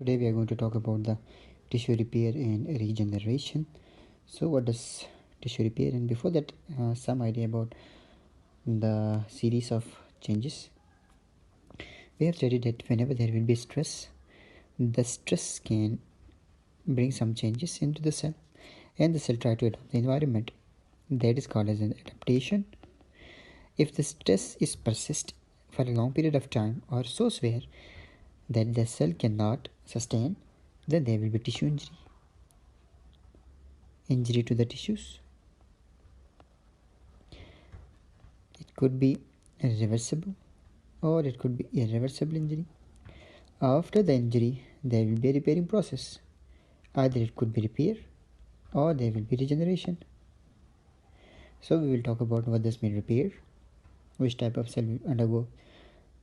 Today we are going to talk about the tissue repair and regeneration. So what does tissue repair? And before that, some idea about the series of changes. We have studied that whenever there will be stress, the stress can bring some changes into the cell, and the cell try to adapt the environment. That is called as an adaptation. If the stress is persist for a long period of time or so severe that the cell cannot sustain, then there will be tissue injury to the tissues. It could be reversible or it could be irreversible injury. After the injury, there will be a repairing process. Either it could be repair or there will be regeneration. So we will talk about what this means repair, which type of cell will undergo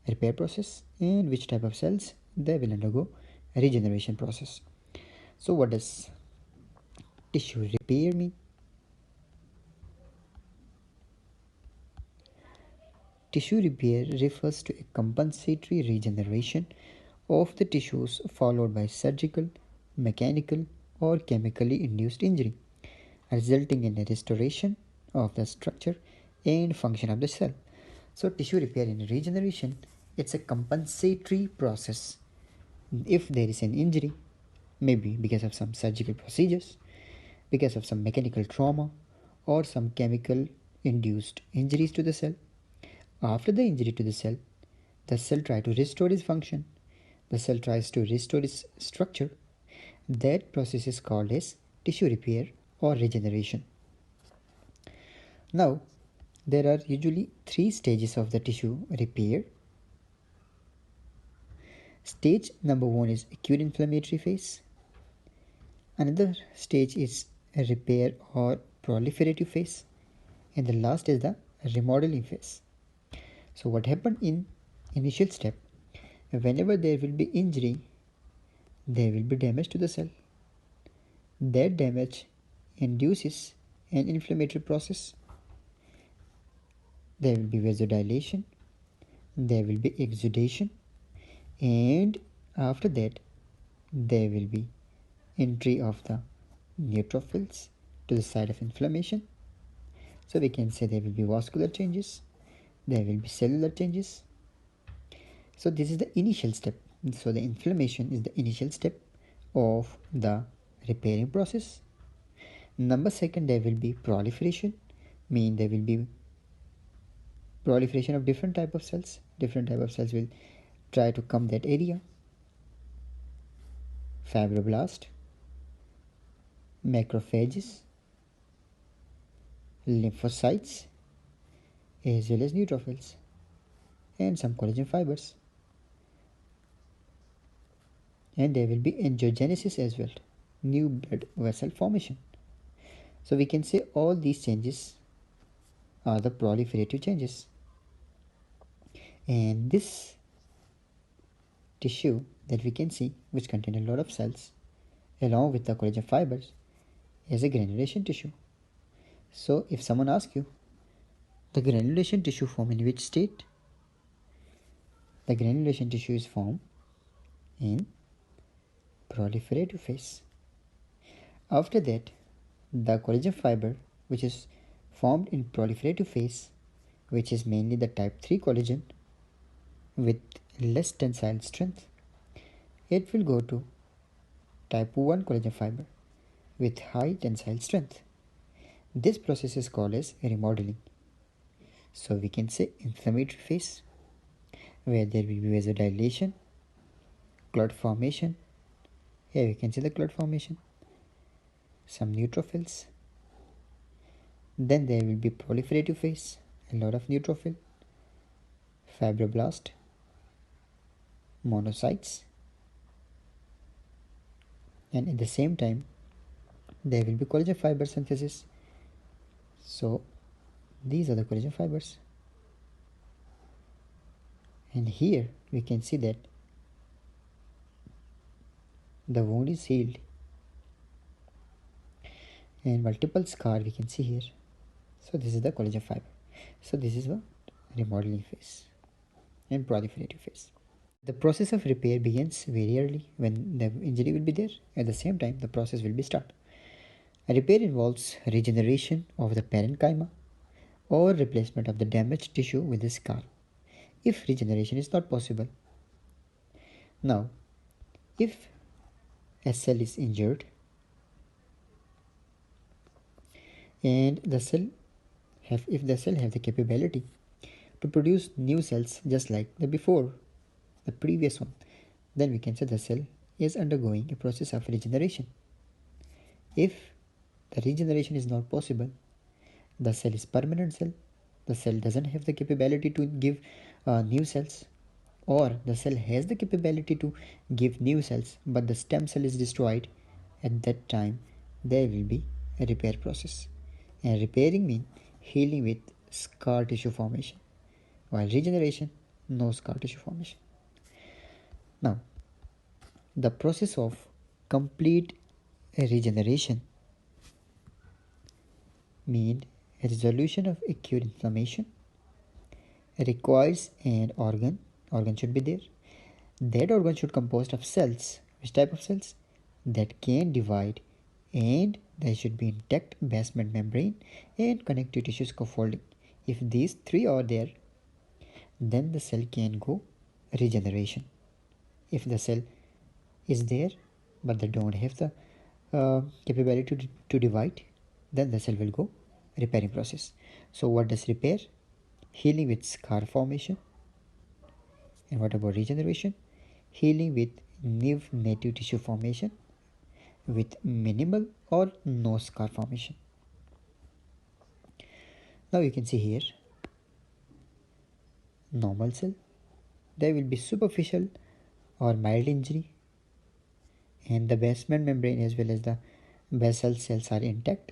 repair process, and which type of cells they will undergo a regeneration process. So what does tissue repair mean? Tissue repair refers to a compensatory regeneration of the tissues followed by surgical, mechanical, or chemically induced injury, resulting in a restoration of the structure and function of the cell. So tissue repair and regeneration, it's a compensatory process. If there is an injury, maybe because of some surgical procedures, because of some mechanical trauma, or some chemical induced injuries to the cell, after the injury to the cell tries to restore its function, the cell tries to restore its structure. That process is called as tissue repair or regeneration. Now, there are usually 3 stages of the tissue repair. Stage number 1 is acute inflammatory phase. Another stage is a repair or proliferative phase. And the last is the remodeling phase. So what happened in initial step, whenever there will be injury, there will be damage to the cell. That damage induces an inflammatory process. There will be vasodilation, there will be exudation, and after that there will be entry of the neutrophils to the site of inflammation. So we can say there will be vascular changes, there will be cellular changes. So this is the initial step. So the inflammation is the initial step of the repairing process. Number 2, there will be proliferation, mean there will be proliferation of different type of cells. Different type of cells will try to come that area. Fibroblast, macrophages, lymphocytes, as well as neutrophils, and some collagen fibers. And there will be angiogenesis as well, new blood vessel formation. So we can say all these changes are the proliferative changes. And this tissue that we can see, which contain a lot of cells along with the collagen fibers, is a granulation tissue. So if someone asks you, the granulation tissue form in which state? The granulation tissue is formed in proliferative phase. After that, the collagen fiber, which is formed in proliferative phase, which is mainly the type 3 collagen with less tensile strength, it will go to type 1 collagen fiber with high tensile strength. This process is called as remodeling. So we can say inflammatory phase, where there will be vasodilation, clot formation. Here we can see the clot formation, some neutrophils. Then there will be proliferative phase, a lot of neutrophil, fibroblast, monocytes, and at the same time there will be collagen fiber synthesis. So these are the collagen fibers, and here we can see that the wound is healed and multiple scar we can see here. So this is the collagen fiber. So this is the remodeling phase and proliferative phase. The process of repair begins very early when the injury will be there. At the same time, the process will be start. A repair involves regeneration of the parenchyma or replacement of the damaged tissue with a scar if regeneration is not possible. Now, if a cell is injured and if the cell have the capability to produce new cells just like the previous one, then we can say the cell is undergoing a process of regeneration. If the regeneration is not possible, the cell is permanent cell. The cell doesn't have the capability to give new cells, or the cell has the capability to give new cells, but the stem cell is destroyed. At that time, there will be a repair process. And repairing means healing with scar tissue formation, while regeneration, no scar tissue formation. Now, the process of complete regeneration means a resolution of acute inflammation requires an organ should be there. That organ should composed of cells. Which type of cells? That can divide, and there should be intact basement membrane and connective tissue scaffolding. If these three are there, then the cell can go regeneration. If the cell is there but they don't have the capability to divide, then the cell will go repairing process. So what does repair? Healing with scar formation. And what about regeneration? Healing with new native tissue formation with minimal or no scar formation. Now you can see here, normal cell, there will be superficial or mild injury, and the basement membrane as well as the basal cells are intact.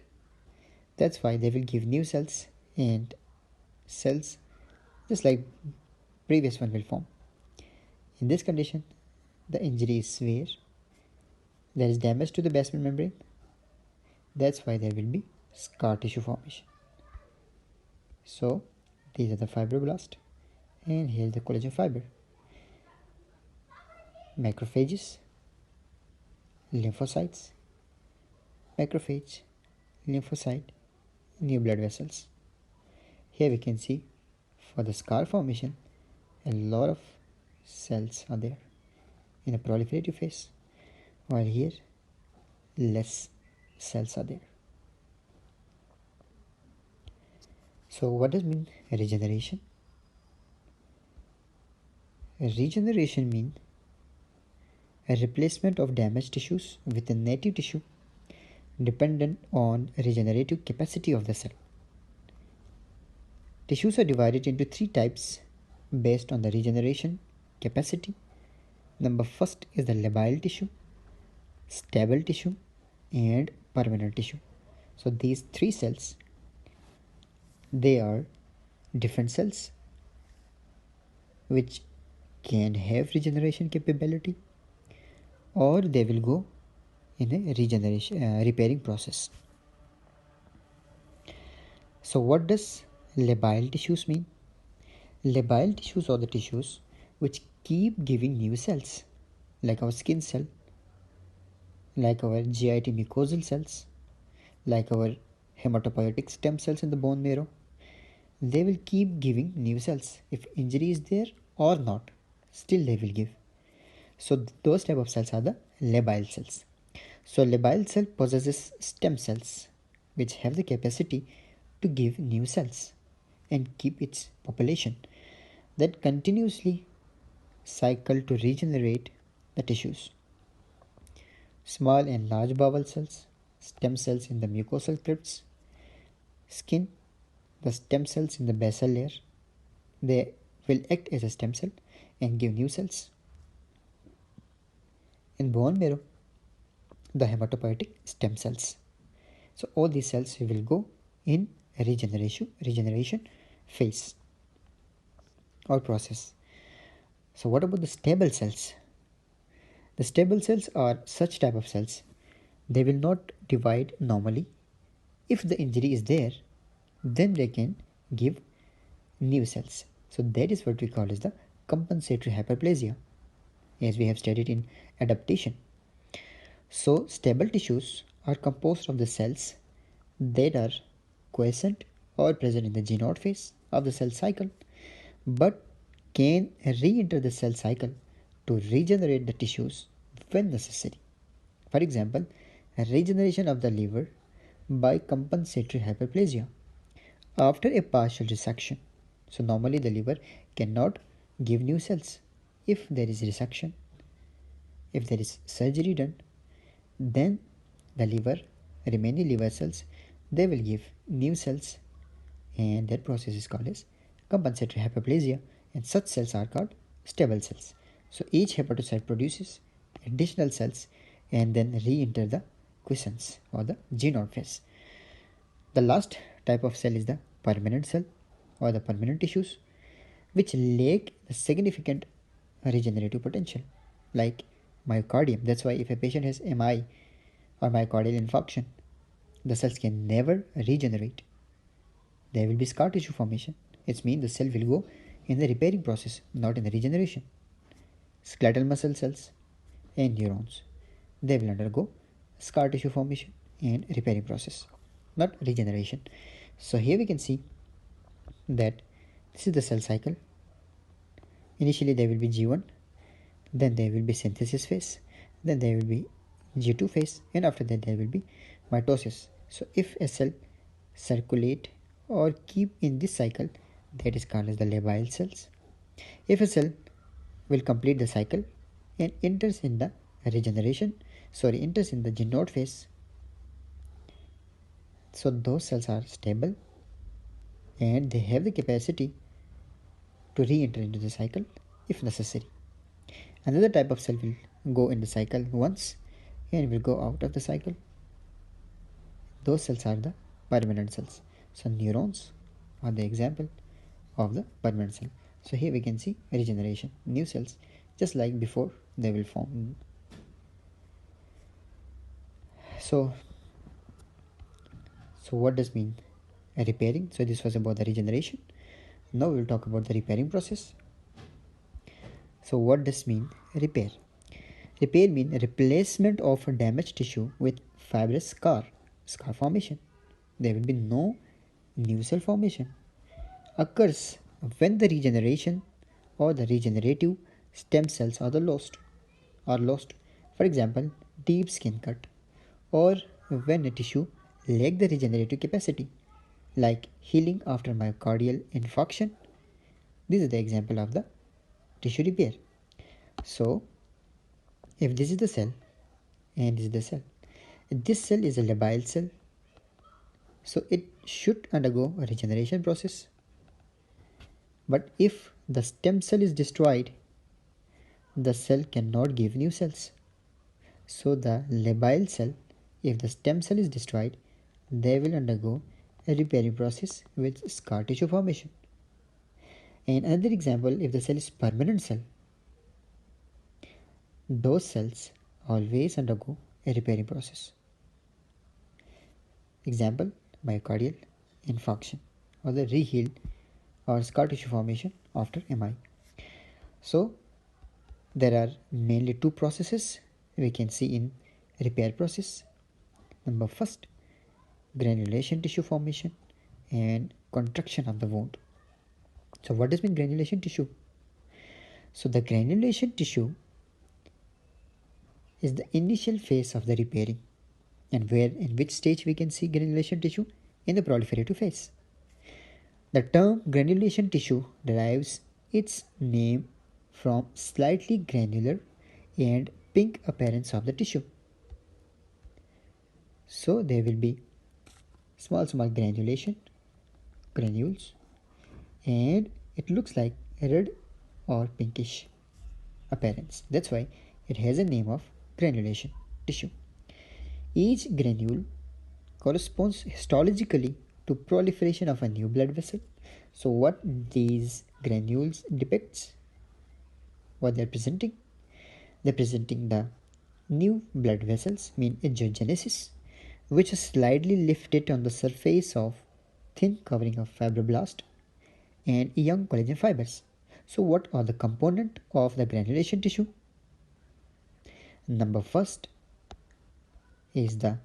That's why they will give new cells, and cells just like previous one will form. In this condition, the injury is severe. There is damage to the basement membrane. That's why there will be scar tissue formation. So these are the fibroblasts, and here is the collagen fiber. Macrophages, lymphocytes, macrophage, lymphocyte, new blood vessels. Here we can see for the scar formation, a lot of cells are there in a proliferative phase, while here less cells are there. So what does mean regeneration? Regeneration means a replacement of damaged tissues with a native tissue dependent on regenerative capacity of the cell. Tissues are divided into three types based on the regeneration capacity. Number first is the labile tissue, stable tissue, and permanent tissue. So these three cells, they are different cells which can have regeneration capability, or they will go in a regeneration repairing process. So what does labile tissues mean? Labile tissues are the tissues which keep giving new cells, like our skin cell, like our GIT mucosal cells, like our hematopoietic stem cells in the bone marrow. They will keep giving new cells. If injury is there or not, still they will give. So those type of cells are the labile cells. So labile cell possesses stem cells which have the capacity to give new cells and keep its population that continuously cycle to regenerate the tissues. Small and large bowel cells, stem cells in the mucosal crypts, skin, the stem cells in the basal layer, they will act as a stem cell and give new cells. In bone marrow, the hematopoietic stem cells. So all these cells will go in regeneration phase or process. So what about the stable cells? The stable cells are such type of cells. They will not divide normally. If the injury is there, then they can give new cells. So that is what we call as the compensatory hyperplasia. as we have studied in adaptation. So stable tissues are composed of the cells that are quiescent or present in the G0 phase of the cell cycle, but can re-enter the cell cycle to regenerate the tissues when necessary. For example, regeneration of the liver by compensatory hyperplasia after a partial resection. So normally the liver cannot give new cells. If there is resection, if there is surgery done, then the remaining liver cells, they will give new cells, and that process is called as compensatory hyperplasia, and such cells are called stable cells. So each hepatocyte produces additional cells and then re-enter the quiescence or the G0 phase. The last type of cell is the permanent cell or the permanent tissues, which lack the significant regenerative potential, like myocardium. That's why if a patient has MI or myocardial infarction, the cells can never regenerate. There will be scar tissue formation. It means the cell will go in the repairing process, not in the regeneration. Skeletal muscle cells and neurons, they will undergo scar tissue formation and repairing process, not regeneration. So here we can see that this is the cell cycle. Initially there will be G1, then there will be synthesis phase, then there will be G2 phase, and after that there will be mitosis. So if a cell circulate or keep in this cycle, that is called as the labile cells. If a cell will complete the cycle and enters in the enters in the G0 phase, so those cells are stable and they have the capacity to re-enter into the cycle if necessary. Another type of cell will go in the cycle once and will go out of the cycle. Those cells are the permanent cells. So neurons are the example of the permanent cell. So here we can see regeneration. New cells, just like before, they will form. So what does mean repairing? So this was about the regeneration. Now we will talk about the repairing process. So what does mean repair? Repair means replacement of a damaged tissue with fibrous scar formation. There will be no new cell formation. Occurs when the regeneration or the regenerative stem cells are lost. For example, deep skin cut, or when a tissue lacks the regenerative capacity, like healing after myocardial infarction. This is the example of the tissue repair. So if this is the cell and this is the cell, this cell is a labile cell, so it should undergo a regeneration process. But if the stem cell is destroyed, the cell cannot give new cells. So the labile cell, if the stem cell is destroyed, they will undergo a repairing process with scar tissue formation. And another example, if the cell is permanent cell, those cells always undergo a repairing process. Example, myocardial infarction or the rehealed or scar tissue formation after MI. So there are mainly two processes we can see in repair process. Number first, granulation tissue formation and contraction of the wound. So what does mean granulation tissue? So the granulation tissue is the initial phase of the repairing, and in which stage we can see granulation tissue? In the proliferative phase. The term granulation tissue derives its name from slightly granular and pink appearance of the tissue. So there will be small granules, and it looks like red or pinkish appearance. That's why it has a name of granulation tissue. Each granule corresponds histologically to proliferation of a new blood vessel. So what these granules depicts, what they're presenting? They're presenting the new blood vessels, mean angiogenesis, which is slightly lifted on the surface of thin covering of fibroblast and young collagen fibers. So what are the components of the granulation tissue? Number first is the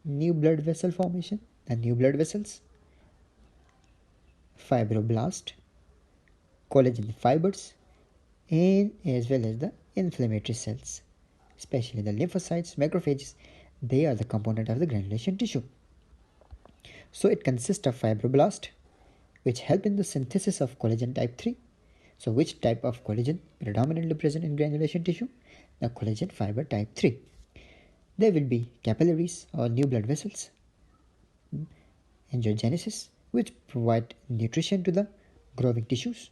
new blood vessel formation, the new blood vessels, fibroblast, collagen fibers, and as well as the inflammatory cells, especially the lymphocytes, macrophages. They are the component of the granulation tissue. So it consists of fibroblast, which help in the synthesis of collagen type 3. So which type of collagen predominantly present in granulation tissue? The collagen fiber type 3. There will be capillaries or new blood vessels, angiogenesis, which provide nutrition to the growing tissues,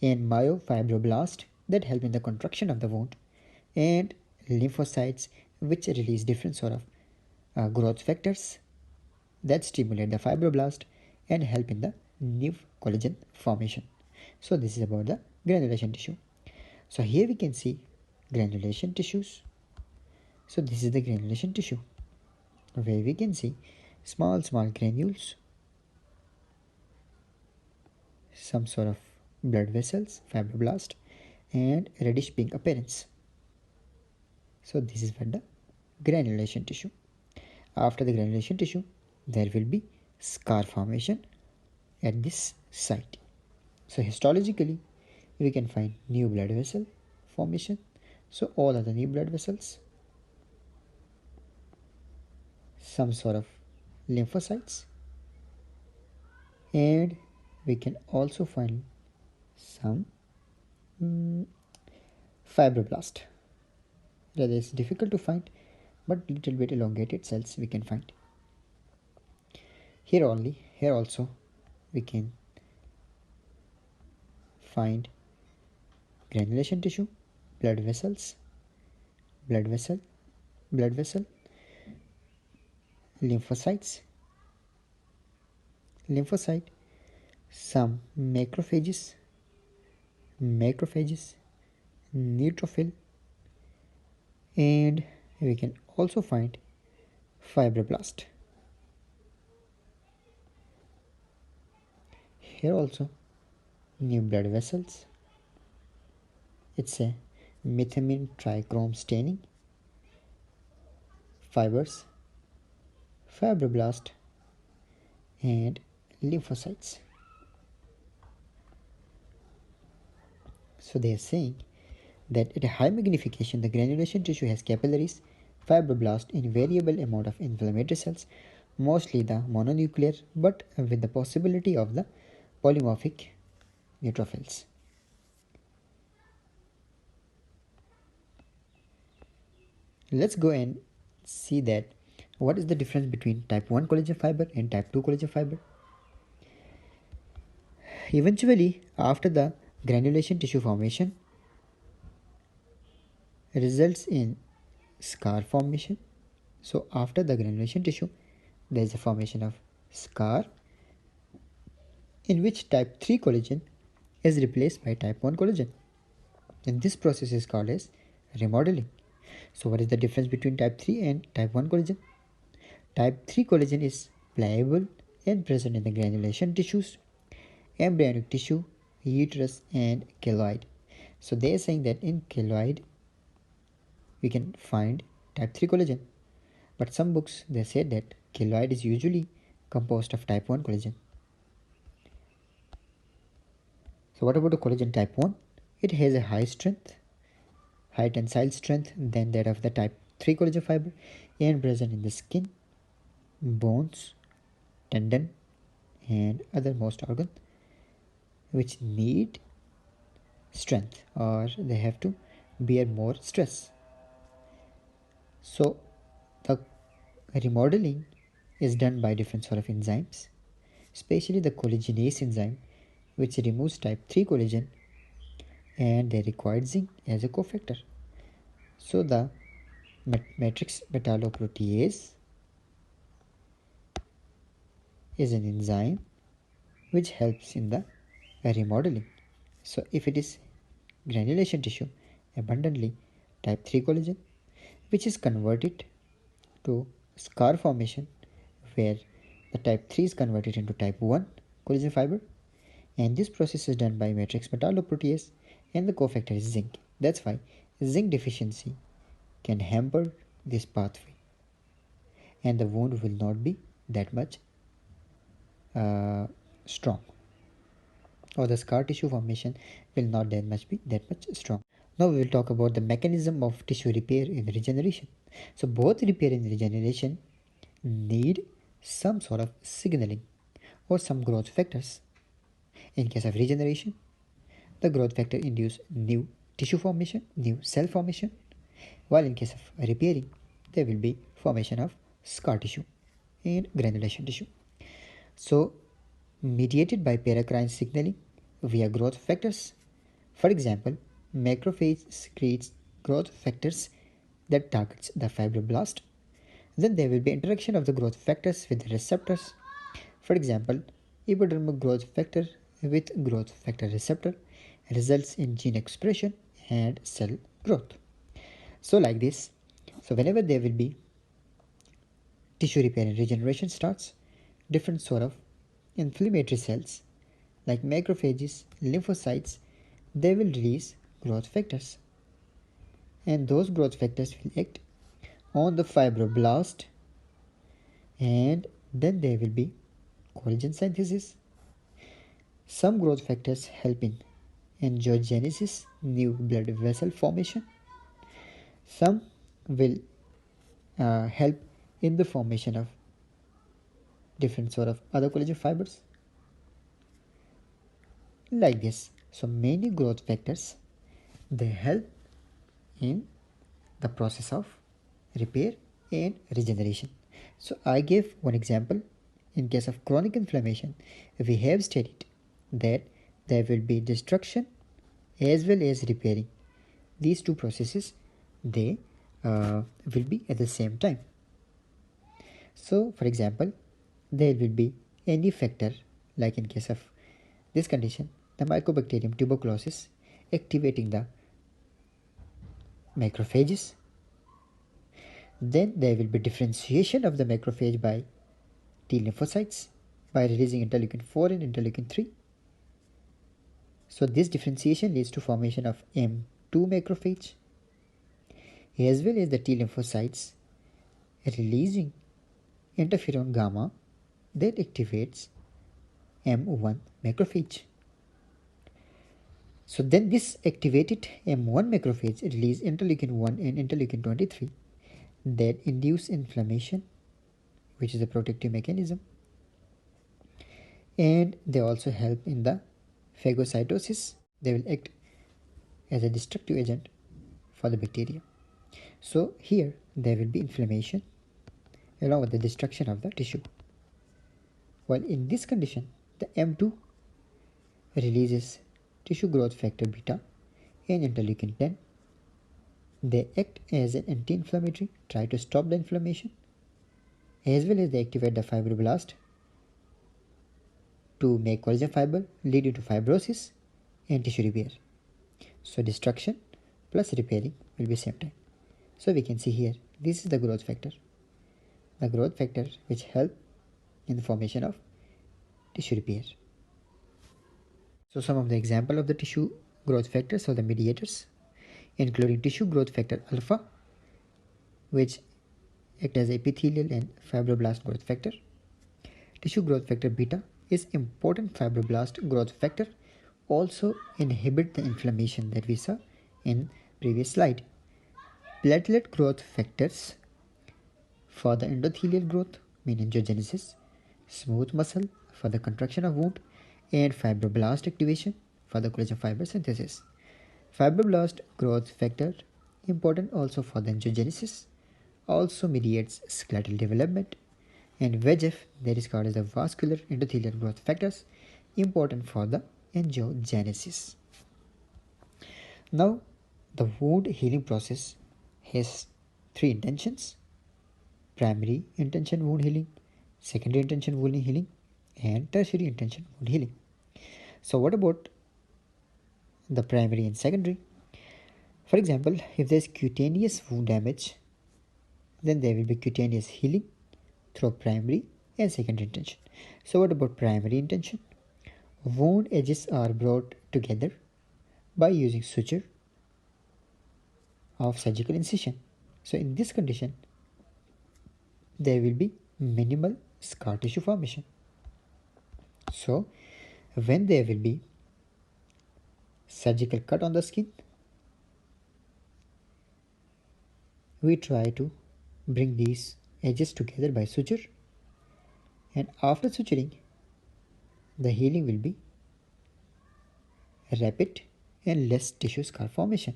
and myofibroblast that help in the contraction of the wound, and lymphocytes which release different sort of growth factors that stimulate the fibroblast and help in the new collagen formation. So this is about the granulation tissue. So here we can see granulation tissues. So this is the granulation tissue where we can see small granules, some sort of blood vessels, fibroblast, and reddish pink appearance. So this is for the granulation tissue. After the granulation tissue, there will be scar formation at this site. So histologically, we can find new blood vessel formation. So all of the new blood vessels, some sort of lymphocytes, and we can also find some fibroblast. That is difficult to find, but little bit elongated cells we can find. Here also we can find granulation tissue, blood vessel, lymphocyte, some macrophages, neutrophil, and we can also find fibroblast. Here also new blood vessels. It's a methamine trichrome staining, fibers, fibroblast, and lymphocytes. So they are saying that at a high magnification, the granulation tissue has capillaries, fibroblast, and variable amount of inflammatory cells, mostly the mononuclear, but with the possibility of the polymorphic neutrophils. Let's go and see that what is the difference between type 1 collagen fiber and type 2 collagen fiber. Eventually, after the granulation tissue formation results in scar formation. So after the granulation tissue, there is a formation of scar in which type 3 collagen is replaced by type 1 collagen. And this process is called as remodeling. So what is the difference between type 3 and type 1 collagen? Type 3 collagen is pliable and present in the granulation tissues, embryonic tissue, uterus, and keloid. So they are saying that in keloid we can find type 3 collagen, but some books they said that keloid is usually composed of type 1 collagen. So what about the collagen type 1? It has a high tensile strength than that of the type 3 collagen fiber, and present in the skin, bones, tendon, and other most organs which need strength, or they have to bear more stress. So the remodeling is done by different sort of enzymes, especially the collagenase enzyme, which removes type 3 collagen, and they require zinc as a cofactor. So the matrix metalloprotease is an enzyme which helps in the remodeling. So if it is granulation tissue, abundantly type 3 collagen, which is converted to scar formation, where the type 3 is converted into type 1 collagen fiber, and this process is done by matrix metalloprotease, and the cofactor is zinc. That's why zinc deficiency can hamper this pathway, and the wound will not be that much strong, or the scar tissue formation will not be that much strong. Now we will talk about the mechanism of tissue repair and regeneration. So both repair and regeneration need some sort of signaling or some growth factors. In case of regeneration, the growth factor induces new tissue formation, new cell formation, while in case of repairing, there will be formation of scar tissue and granulation tissue. So, mediated by paracrine signaling via growth factors. For example, macrophage secretes growth factors that targets the fibroblast. Then there will be interaction of the growth factors with the receptors. For example, epidermal growth factor with growth factor receptor results in gene expression and cell growth. So like this, so whenever there will be tissue repair and regeneration starts, different sort of inflammatory cells like macrophages, lymphocytes, they will release growth factors, and those growth factors will act on the fibroblast, and then there will be collagen synthesis. Some growth factors help in angiogenesis, new blood vessel formation. Some will help in the formation of different sort of other collagen fibers like this. So many growth factors, they help in the process of repair and regeneration. So I gave one example. In case of chronic inflammation, we have studied that there will be destruction as well as repairing. These two processes, they will be at the same time. So for example, there will be any factor, like in case of this condition, the Mycobacterium tuberculosis activating the macrophages. Then there will be differentiation of the macrophage by T lymphocytes by releasing interleukin 4 and interleukin 3. So this differentiation leads to formation of M2 macrophage as well as the T lymphocytes releasing interferon gamma that activates M1 macrophage. So then this activated M1 macrophage release interleukin 1 and interleukin 23 that induce inflammation, which is a protective mechanism, and they also help in the phagocytosis. They will act as a destructive agent for the bacteria. So here there will be inflammation along with the destruction of the tissue. While in this condition, the M2 releases tissue growth factor beta and interleukin 10. They act as an anti-inflammatory, try to stop the inflammation, as well as they activate the fibroblast to make collagen fiber, leading to fibrosis and tissue repair. So destruction plus repairing will be same time. So we can see here, this is the growth factor which help in the formation of tissue repair. So some of the example of the tissue growth factors or the mediators, including tissue growth factor alpha, which act as epithelial and fibroblast growth factor. Tissue growth factor beta is important fibroblast growth factor, also inhibit the inflammation that we saw in previous slide. Platelet growth factors for the endothelial growth, mean angiogenesis, smooth muscle for the contraction of wound, and fibroblast activation for the collagen fiber synthesis. Fibroblast growth factor important also for the angiogenesis, also mediates skeletal development, and VEGF, that is called as the vascular endothelial growth factors, important for the angiogenesis. Now the wound healing process has three intentions: primary intention wound healing, secondary intention wound healing, and tertiary intention wound healing. So what about the primary and secondary? For example, if there is cutaneous wound damage, then there will be cutaneous healing through primary and secondary intention. So what about primary intention? Wound edges are brought together by using suture of surgical incision. So in this condition, there will be minimal scar tissue formation. So when there will be surgical cut on the skin, we try to bring these edges together by suture, and after suturing, the healing will be rapid and less tissue scar formation.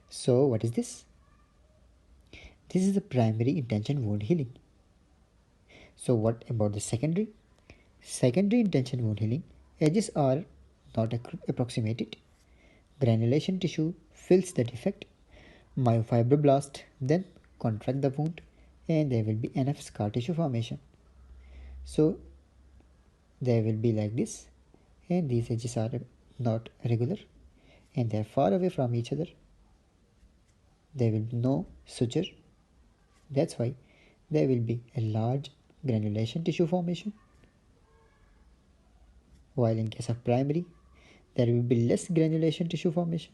So what is this? This is the primary intention wound healing. So what about the secondary? Secondary intention wound healing, edges are not approximated. Granulation tissue fills the defect. Myofibroblast then contract the wound, and there will be enough scar tissue formation. So there will be like this, and these edges are not regular and they are far away from each other. There will be no suture. That's why there will be a large granulation tissue formation. While in case of primary, there will be less granulation tissue formation.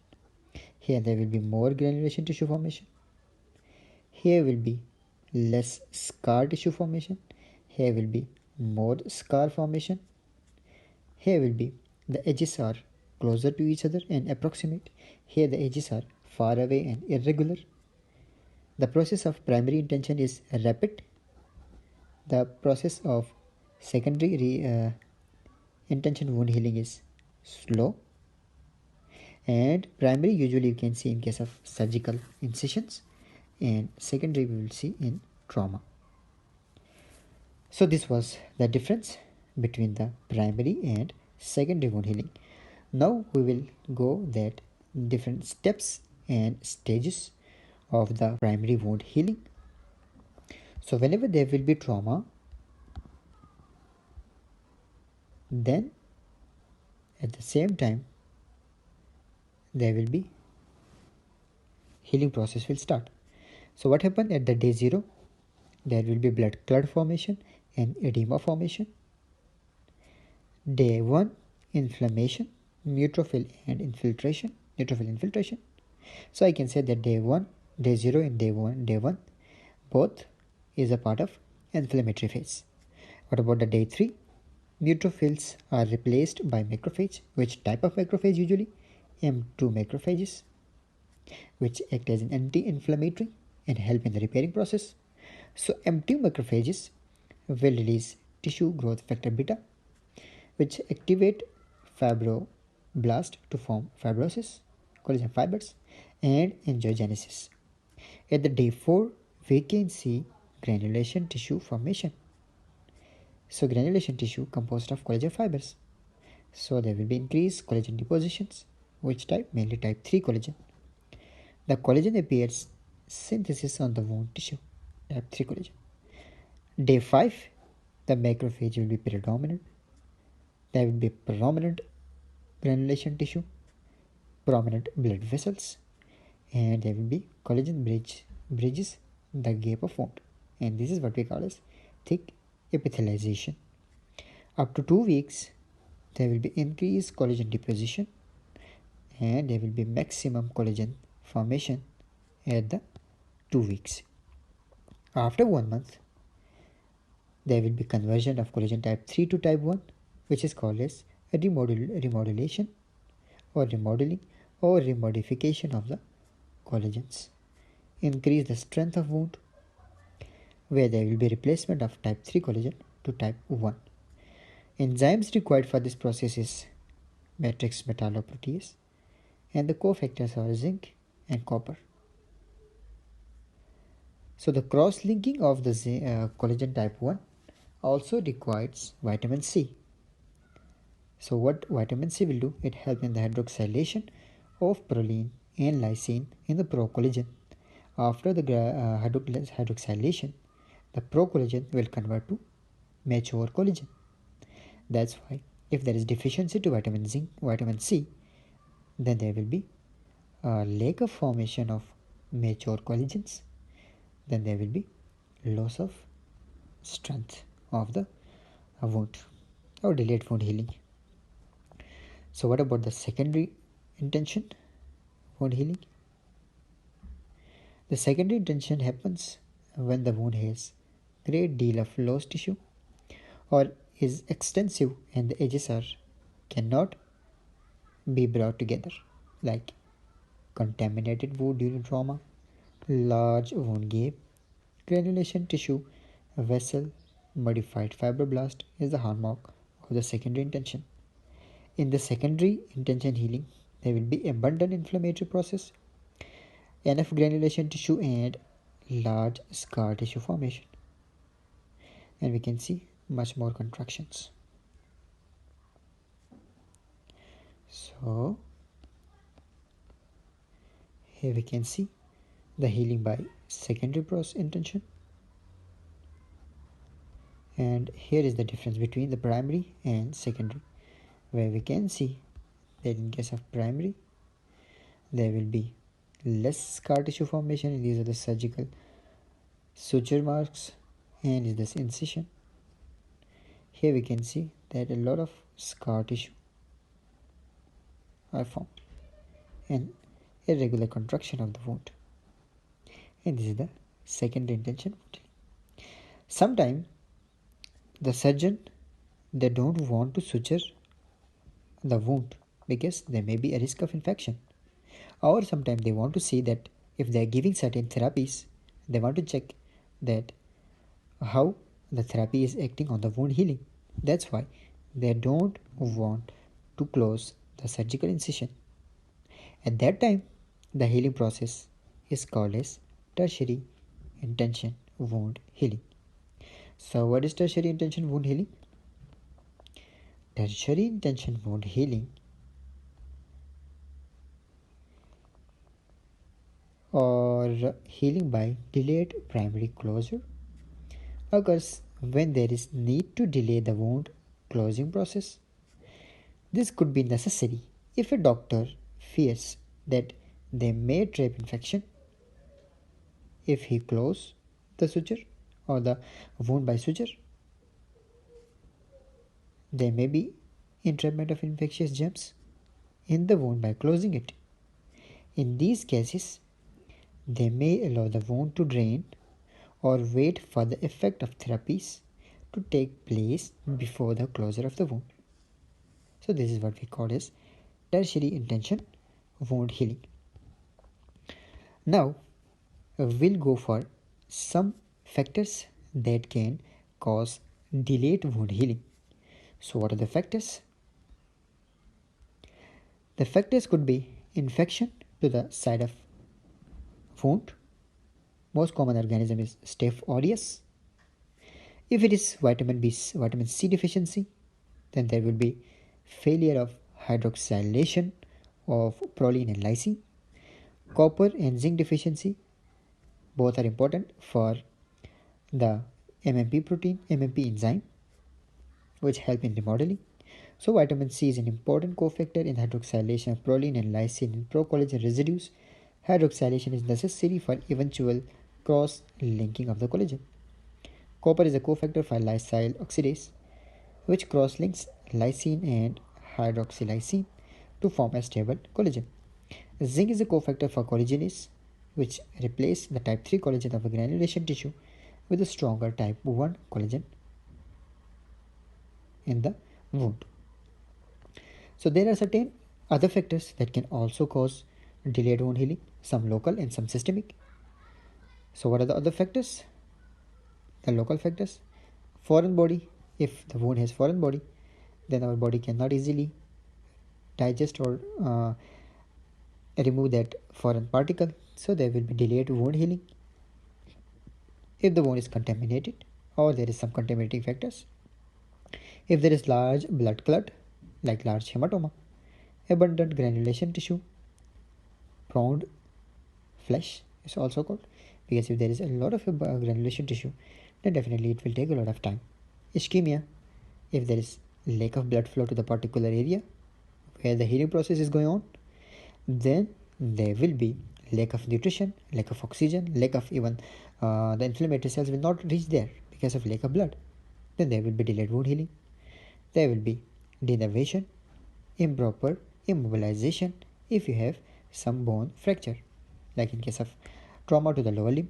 Here there will be more granulation tissue formation. Here will be less scar tissue formation. Here will be more scar formation. Here will be the edges are closer to each other and approximate. Here the edges are far away and irregular. The process of primary intention is rapid. The process of secondary intention wound healing is slow. And primary usually you can see in case of surgical incisions, and secondary we will see in trauma. So this was the difference between the primary and secondary wound healing. Now we will go that different steps and stages of the primary wound healing. So whenever there will be trauma, then at the same time there will be healing process will start. So what happened at the day 0? There will be blood clot formation and edema formation. Day 1, inflammation, neutrophil infiltration. So I can say that day 0 and day 1 both is a part of inflammatory phase. What about the day 3? Neutrophils are replaced by macrophage. Which type of macrophage usually? M2 macrophages, which act as an anti-inflammatory and help in the repairing process. So M2 macrophages will release tissue growth factor beta, which activate fibroblast to form fibrosis, collagen fibers, and angiogenesis. At the day 4, we can see granulation tissue formation. So granulation tissue composed of collagen fibers. So there will be increased collagen depositions. Which type? Mainly type 3 collagen. The collagen appears synthesis on the wound tissue, type 3 collagen. Day 5, the macrophage will be predominant. There will be prominent granulation tissue, prominent blood vessels, and there will be collagen bridges the gap of wound, and this is what we call as thick epithelialization. Up to 2 weeks, there will be increased collagen deposition, and there will be maximum collagen formation at the 2 weeks. After 1 month, there will be conversion of collagen type 3 to type 1, which is called as remodelation or remodeling or remodification of the collagens. Increase the strength of wound, where there will be replacement of type 3 collagen to type 1. Enzymes required for this process is matrix metalloprotease, and the cofactors are zinc and copper. So the cross-linking of the collagen type 1 also requires vitamin C. So what vitamin C will do? It helps in the hydroxylation of proline and lysine in the procollagen. After the hydroxylation, the procollagen will convert to mature collagen. That's why if there is deficiency to vitamin C, then there will be a lack of formation of mature collagens. Then there will be loss of strength of the wound or delayed wound healing. So what about the secondary intention wound healing? The secondary intention happens when the wound has great deal of lost tissue or is extensive and the edges are cannot be brought together, like contaminated wound during trauma, large wound gap, granulation tissue, vessel, modified fibroblast is the hallmark of the secondary intention. In the secondary intention healing, there will be abundant inflammatory process, enough granulation tissue and large scar tissue formation. And we can see much more contractions. So here we can see the healing by secondary process intention, and here is the difference between the primary and secondary, where we can see that in case of primary there will be less scar tissue formation, and these are the surgical suture marks and is this incision. Here we can see that a lot of scar tissue are formed and irregular contraction of the wound, and this is the secondary intention. Sometimes the surgeon, they don't want to suture the wound because there may be a risk of infection, or sometimes they want to see that if they are giving certain therapies, they want to check that how the therapy is acting on the wound healing. That's why they don't want to close the surgical incision. At that time, the healing process is called as tertiary intention wound healing. So what is tertiary intention wound healing? Tertiary intention wound healing or healing by delayed primary closure occurs when there is need to delay the wound closing process. This could be necessary if a doctor fears that they may trap infection if he close the suture or the wound by suture. There may be entrapment of infectious germs in the wound by closing it. In these cases, they may allow the wound to drain or wait for the effect of therapies to take place before the closure of the wound. So this is what we call as tertiary intention wound healing. Now we'll go for some factors that can cause delayed wound healing. So what are the factors? The factors could be infection to the site of wound. Most common organism is Staph aureus. If it is vitamin C deficiency, then there will be failure of hydroxylation of proline and lysine. Copper and zinc deficiency, both are important for the MMP protein, MMP enzyme, which help in remodeling. So vitamin C is an important cofactor in hydroxylation of proline and lysine and pro-collagen residues. Hydroxylation is necessary for eventual cross-linking of the collagen. Copper is a cofactor for lysyl oxidase, which cross-links lysine and hydroxylysine to form a stable collagen. Zinc is a cofactor for collagenase, which replaces the type 3 collagen of a granulation tissue with a stronger type 1 collagen in the wound. So there are certain other factors that can also cause delayed wound healing, some local and some systemic. So what are the other factors? The local factors. Foreign body. If the wound has foreign body, then our body cannot easily digest or remove that foreign particle. So there will be delayed wound healing. If the wound is contaminated or there is some contaminating factors. If there is large blood clot, like large hematoma, abundant granulation tissue, pruned flesh is also called, because if there is a lot of granulation tissue, then definitely it will take a lot of time. Ischemia, if there is lack of blood flow to the particular area where the healing process is going on, then there will be lack of nutrition, lack of oxygen, lack of even the inflammatory cells will not reach there because of lack of blood. Then there will be delayed wound healing. There will be denervation, improper immobilization if you have some bone fracture, like in case of trauma to the lower limb.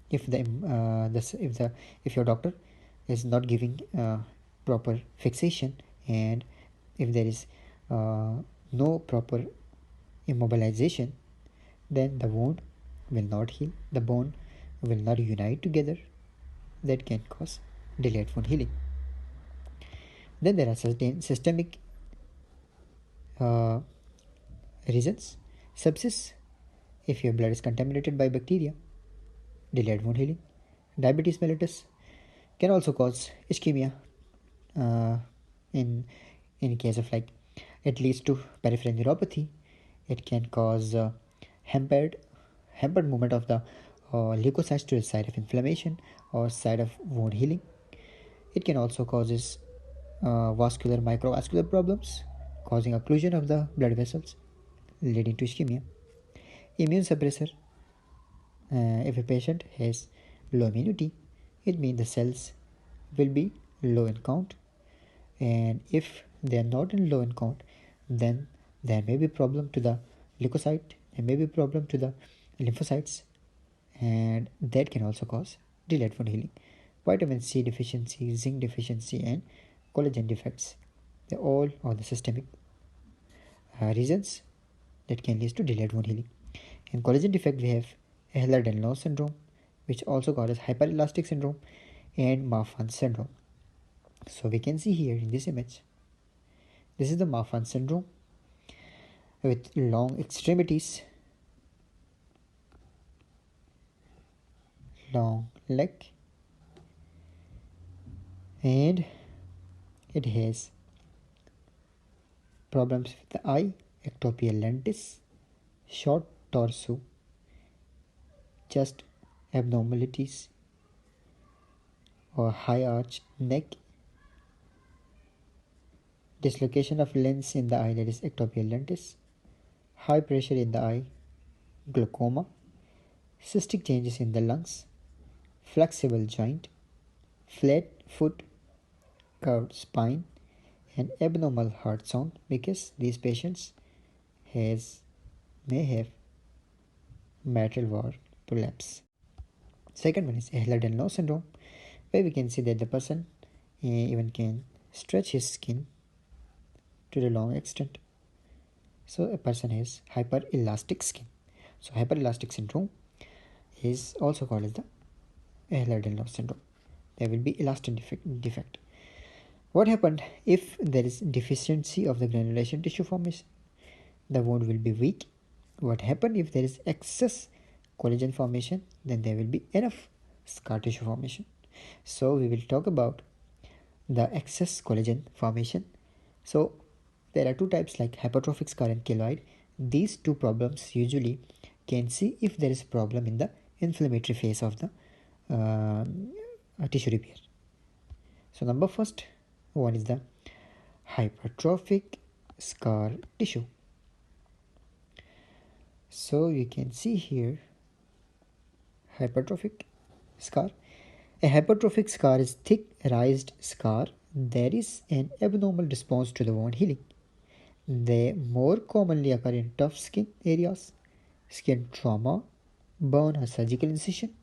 If if your doctor is not giving proper fixation, and if there is no proper immobilization, then the wound will not heal, the bone will not unite together. That can cause delayed wound healing. Then there are certain systemic reasons. Sepsis, if your blood is contaminated by bacteria, delayed wound healing. Diabetes mellitus can also cause ischemia. Uh, in case of, like, it leads to peripheral neuropathy. It can cause hampered movement of the leukocytes to the site of inflammation or side of wound healing. It can also causes vascular microvascular problems, causing occlusion of the blood vessels, leading to ischemia. Immune suppressor. If a patient has low immunity, it means the cells will be low in count, and if they are not in low in count, then there may be problem to the leukocyte, there may be problem to the lymphocytes, and that can also cause delayed wound healing. Vitamin C deficiency, zinc deficiency, and collagen defects, they all are the systemic reasons that can lead to delayed wound healing. In collagen defect, we have Ehlers-Danlos syndrome, which also called as hyperelastic syndrome, and Marfan syndrome. So we can see here in this image, this is the Marfan syndrome with long extremities, long leg, and it has problems with the eye, ectopia lentis, short torso, chest abnormalities or high arch neck, dislocation of lens in the eye, that is ectopia lentis, high pressure in the eye, glaucoma, cystic changes in the lungs, flexible joint, flat foot, curved spine, and abnormal heart sound, because these patients may have mitral valve prolapse. Second one is Ehlers-Danlos syndrome, where we can see that the person even can stretch his skin to the long extent. So a person has hyperelastic skin. So hyperelastic syndrome is also called as the Ehlers-Danlos syndrome. There will be elastin defect. What happened if there is deficiency of the granulation tissue formation? The wound will be weak. What happened if there is excess collagen formation? Then there will be enough scar tissue formation. So we will talk about the excess collagen formation. So there are two types, like hypertrophic scar and keloid. These two problems usually can see if there is a problem in the inflammatory phase of the tissue repair. So number first one is the hypertrophic scar tissue. So you can see here hypertrophic scar. A hypertrophic scar is thick raised scar. There is an abnormal response to the wound healing. They more commonly occur in tough skin areas, skin trauma, burn or surgical incision.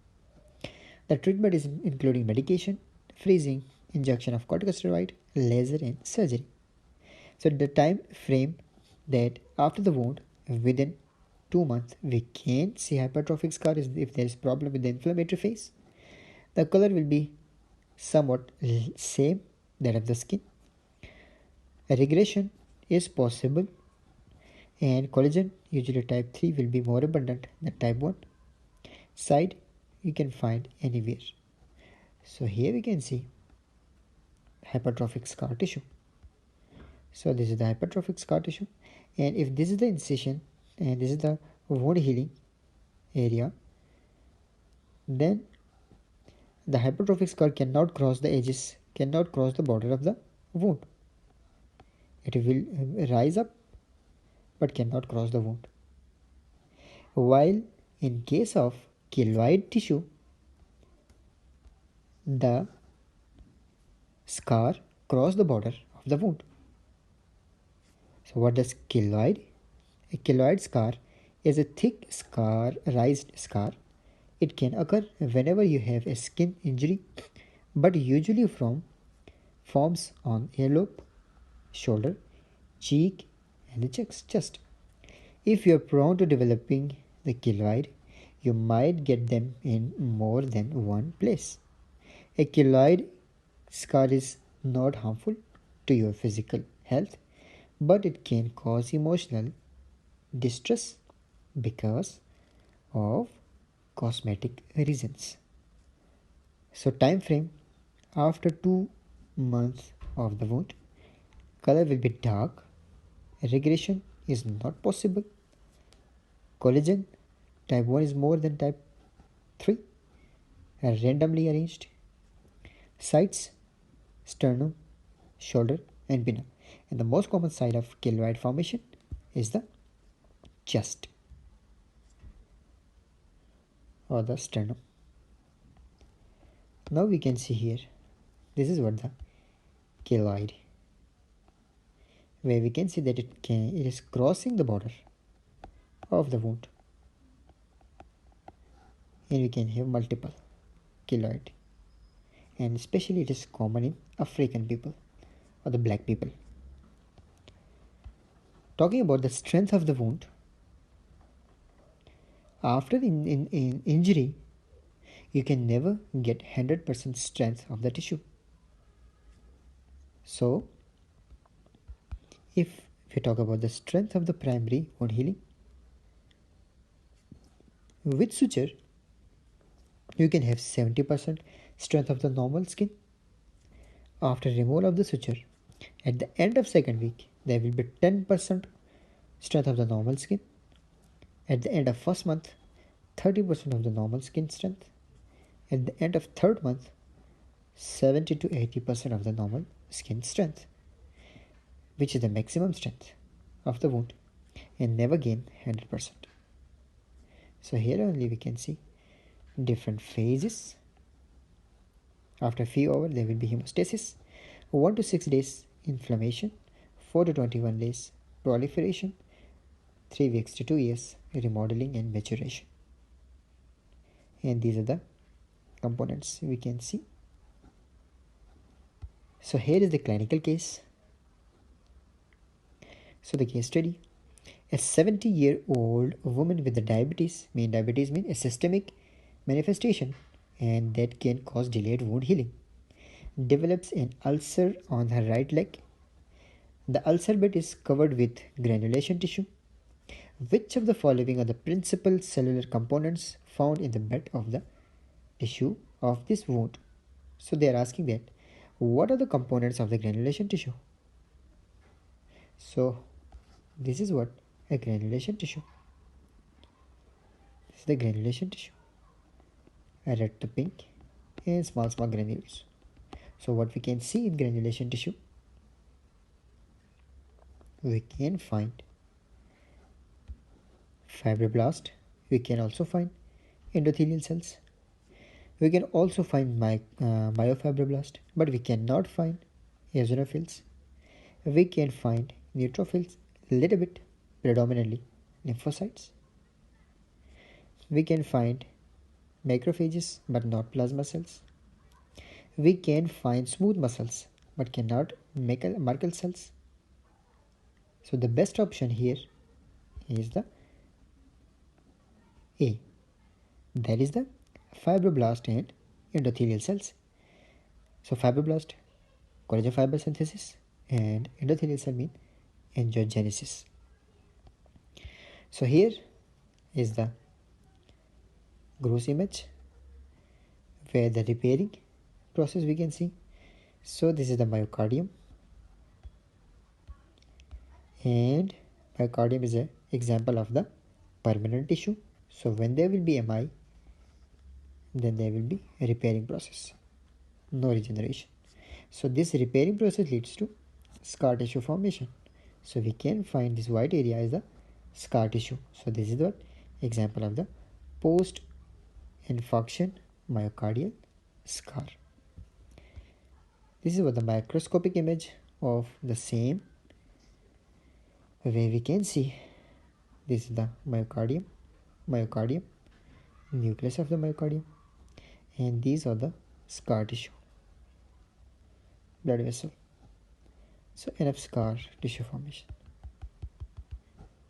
The treatment is including medication, freezing, injection of corticosteroid, laser, and surgery. So the time frame that after the wound, within 2 months, we can see hypertrophic scar is if there is problem with the inflammatory phase. The color will be somewhat same that of the skin. A regression is possible, and collagen, usually type 3, will be more abundant than type 1. Side you can find anywhere. So here we can see hypertrophic scar tissue. So this is the hypertrophic scar tissue, and if this is the incision and this is the wound healing area, then the hypertrophic scar cannot cross the edges, cannot cross the border of the wound. It will rise up but cannot cross the wound. While in case of keloid tissue, the scar cross the border of the wound. So what does keloid? A keloid scar is a thick scar, raised scar, It can occur whenever you have a skin injury, but usually forms on earlobe, shoulder, cheek, and the chest. If you are prone to developing the keloid, you might get them in more than one place. A keloid scar is not harmful to your physical health, but it can cause emotional distress because of cosmetic reasons. So time frame: after 2 months of the wound, color will be dark, regression is not possible, collagen type 1 is more than type 3, randomly arranged, sites, sternum, shoulder, and pinna. And the most common site of keloid formation is the chest or the sternum. Now we can see here, this is what the keloid, where we can see that it is crossing the border of the wound, and we can have multiple keloid, and especially it is common in African people or the black people. Talking about the strength of the wound, after injury, you can never get 100% strength of the tissue. So, if we talk about the strength of the primary wound healing, with suture, you can have 70% strength of the normal skin. After removal of the suture, at the end of second week, there will be 10% strength of the normal skin. At the end of first month, 30% of the normal skin strength. At the end of third month, 70 to 80% of the normal skin strength, which is the maximum strength of the wound, and never gain 100%. So here only we can see different phases. After few hours, there will be hemostasis, 1 to 6 days inflammation, 4 to 21 days proliferation, 3 weeks to 2 years remodeling and maturation. And these are the components we can see. So here is the clinical case. So the case study: a 70-year-old woman with the diabetes means a systemic manifestation, and that can cause delayed wound healing, develops an ulcer on her right leg. The ulcer bed is covered with granulation tissue. Which of the following are the principal cellular components found in the bed of the tissue of this wound? So they are asking that, what are the components of the granulation tissue? So this is what a granulation tissue. This is the granulation tissue. Red to pink and small granules. So what we can see in granulation tissue, we can find fibroblast, we can also find endothelial cells, we can also find myofibroblast, but we cannot find eosinophils. We can find neutrophils a little bit, predominantly lymphocytes. We can find macrophages but not plasma cells. We can find smooth muscles but cannot Merkel cells. So the best option here is the A, that is the fibroblast and endothelial cells. So fibroblast, collagen fiber synthesis, and endothelial cell mean angiogenesis. So here is the gross image where the repairing process we can see. So this is the myocardium, and myocardium is an example of the permanent tissue. So when there will be MI, then there will be a repairing process, no regeneration. So this repairing process leads to scar tissue formation. So we can find this white area as the scar tissue. So this is the example of the post infarction myocardial scar. This is what the microscopic image of the same, where we can see this is the myocardium, nucleus of the myocardium, and these are the scar tissue, blood vessel. So enough scar tissue formation.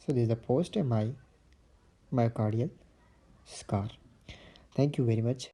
So this is the post-MI myocardial scar. Thank you very much.